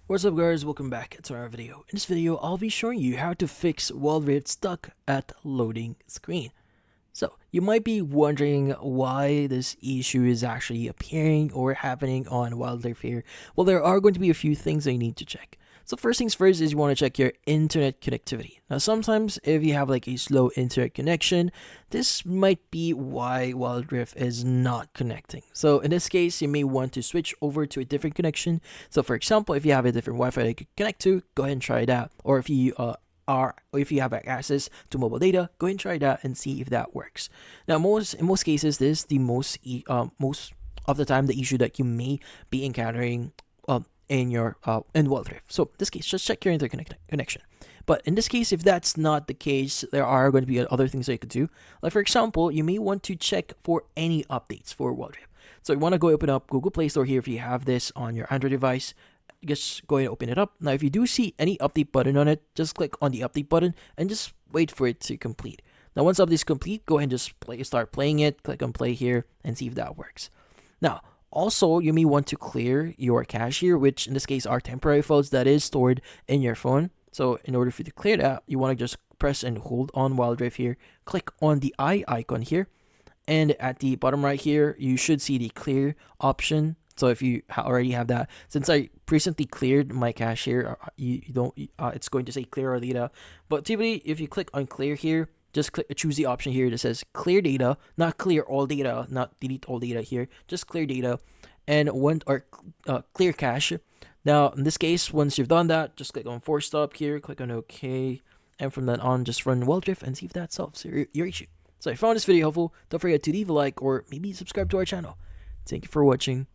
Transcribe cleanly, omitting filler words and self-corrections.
What's up guys, welcome back to our video. In this video, I'll be showing you how to fix WildRift stuck at loading screen. So, you might be wondering why this issue is actually appearing or happening on WildRift here. Well, there are going to be a few things that you need to check. So first things first is you want to check your internet connectivity. Now sometimes if you have like a slow internet connection, this might be why WildRift is not connecting. So in this case, you may want to switch over to a different connection. So for example, if you have a different Wi-Fi that you can connect to, go ahead and try that. Or if you if you have access to mobile data, go ahead and try that and see if that works. Now in most cases, this is the most of the time the issue that you may be encountering in your in WildRift. So in this case, just check your internet connection. But in this case, if that's not the case, there are going to be other things that you could do. Like for example, you may want to check for any updates for WildRift. So you want to go open up Google Play Store here if you have this on your Android device. Just go ahead and open it up. Now, if you do see any update button on it, just click on the update button and just wait for it to complete. Now, once update is complete, go ahead and just start playing it. Click on play here and see if that works. Now, also, you may want to clear your cache here, which in this case are temporary files that is stored in your phone. So in order for you to clear that, you want to just press and hold on WildRift here. Click on the eye icon here. And at the bottom right here, you should see the clear option. So if you already have that, since I recently cleared my cache here, you don't. It's going to say clear all data. But typically, if you click on clear here, just choose the option here that says clear data, not clear all data, not delete all data here, just clear data, and clear cache. Now in this case, once you've done that, just click on force stop here, click on OK, and from then on, just run WildRift and see if that solves your issue. So if you found this video helpful, don't forget to leave a like or maybe subscribe to our channel. Thank you for watching.